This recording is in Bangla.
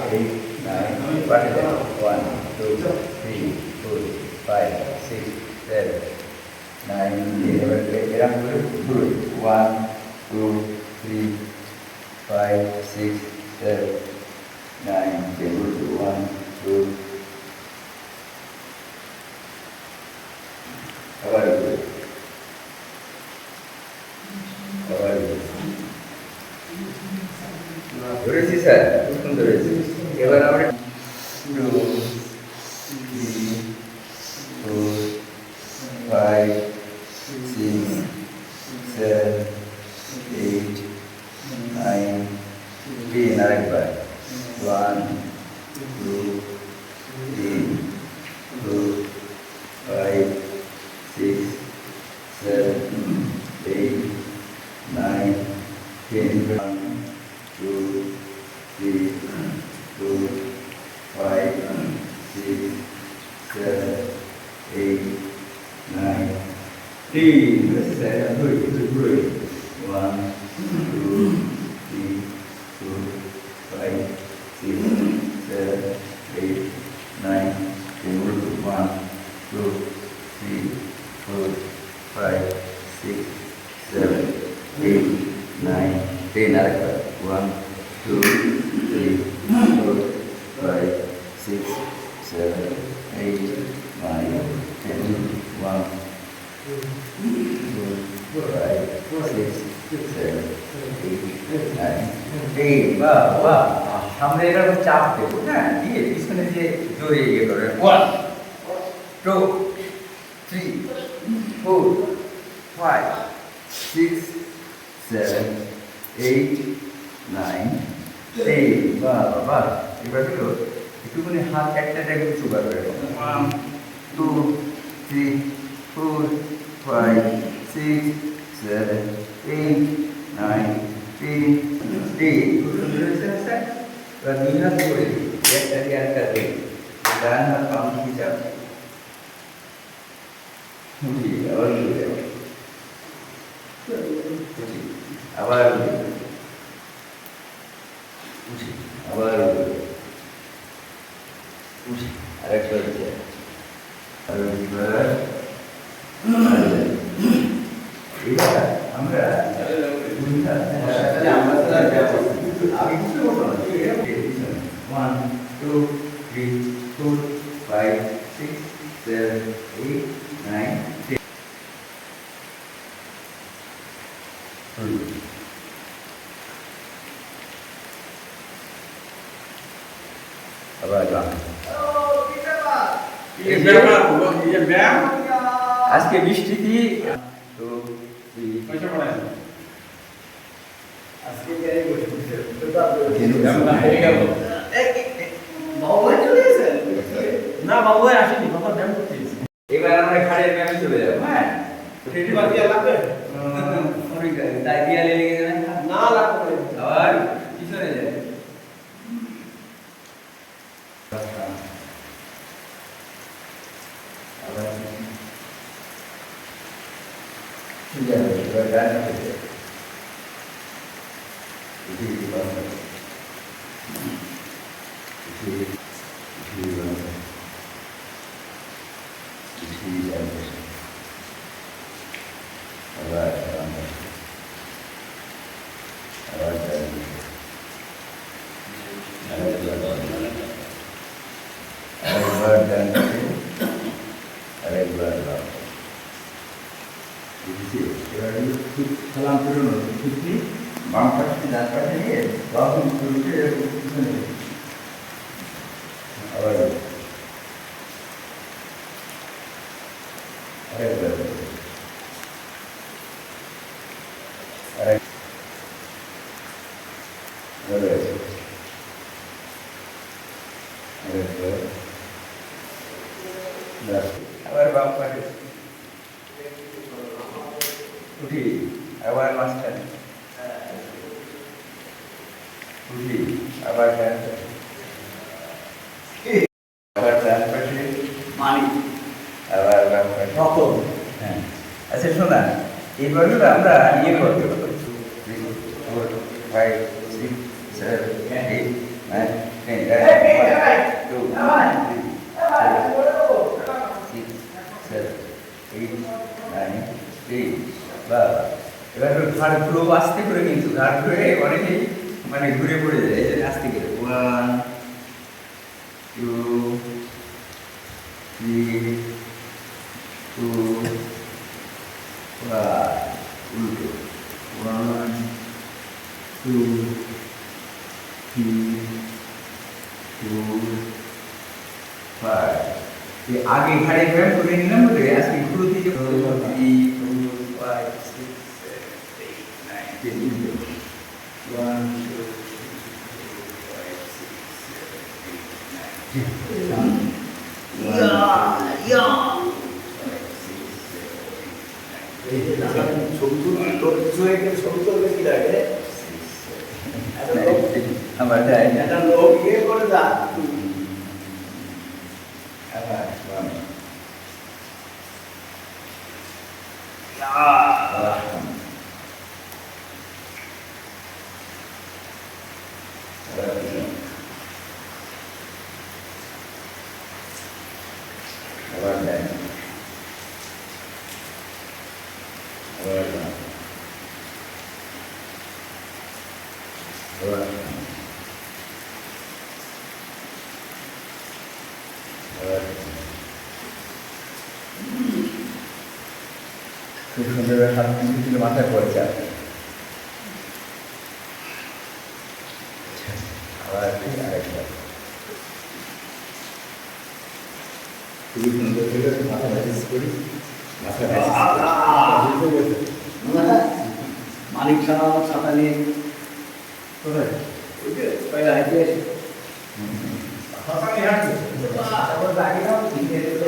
8, 9, 1, 2, 3, 4, 5, 6, 7, 9, 10 এরকম করে ঘুরো 1, 2, 3, 5, 6, 7, 9, 10 1, 2 আবার ঘুরো আবার ধরেছি স্যার প্রথম ধরেছি এবার আমরা 2, 3, 4, 5, 6, 7, 8, 9, 10 আরেকবার 1, 2, 3, 4, 5, 6, 7, 8, 9, 10 1, 2, 3, 4, 5, 6, 7, 8, 9, 10 This is it. I'm doing it. 1, 2, 3, 4, 5, 6, 7, 8, 9, 10 1, 2, 3, 4, 5, 6, 7, 8, 9, 10 arekbar 1, 2, 3, 4, 5, 6, 7, 8, 9, 10 1, 2, 5, 6, 7, 8, 9, 10 বাহ বাহ সামনে এরকম চাপ দেবো হ্যাঁ দিয়ে পিছনে যে জোরে ইয়ে করে 1, 2, 3, 4, 5, 6, 7, 8, 9, 10 বাহ বাহ এবার হলো একটুখানি হাত একটা উঁচু করবে 1, 2, 3, 4, 5, 6, 7, 8, 9, 10 এবার দুই হাত করে একটা দিয়ে একটা দিই ডান হাত বাম দিকে যাবে আবার আবার আবার আরেকবার আরেকবার এবার আমরা আমি বুঝতে পারবো না 1, 2, 3, 4, 5, 6, 7, 8, 9, 10 আবার আজকে বৃষ্টি কি তো না বাবু আসেনি বাবা ব্যায়াম করতে এবার আমরা খাড়ের ব্যায়ামে চলে যাবো হ্যাঁ তাই দেয়ালে লেগে যাবে না লাগবে আবার পিছনে যাবে আবার এবার ডান হাতে সালাম করুন বাম পাশে ডান পাশে নিয়ে বাহু তুলতে পিছনে আবার আরেকবার আবার বাম পাশে উঠি আবার মাঝখানে উঠি আবার ডান পাশে আবার ডান পাশে মানি আবার বাম পাশে রকম হ্যাঁ আচ্ছা শোনা এইবার আমরা ইয়ে করতে পারবো 3, 4, 5, 6, 7, 8, 9, 10 খুব আস্তে করে কিন্তু ঘাট ঘুরে অনেকেই মানে ঘুরে পড়ে যায় এই যে আস্তে করে 1 2 3 4 ये आगे खड़े हुए पूरे नियम रे ऐसे गुरु जी 3 4 5 6 7 8 9 আমার যায় একটা লোক ইয়ে করে দা খুব সুন্দর হাত কিন্তু মাথায় পড়ে যায় আবার আরেকবার খুবই সুন্দর করে মাথা ম্যাসেজ করি মাথা মানিক সারা ছাতা নিয়ে কোথায় ওই যে পয়লা হাইতে হাসানি হাঁটছে আবার দাঁড়িয়ে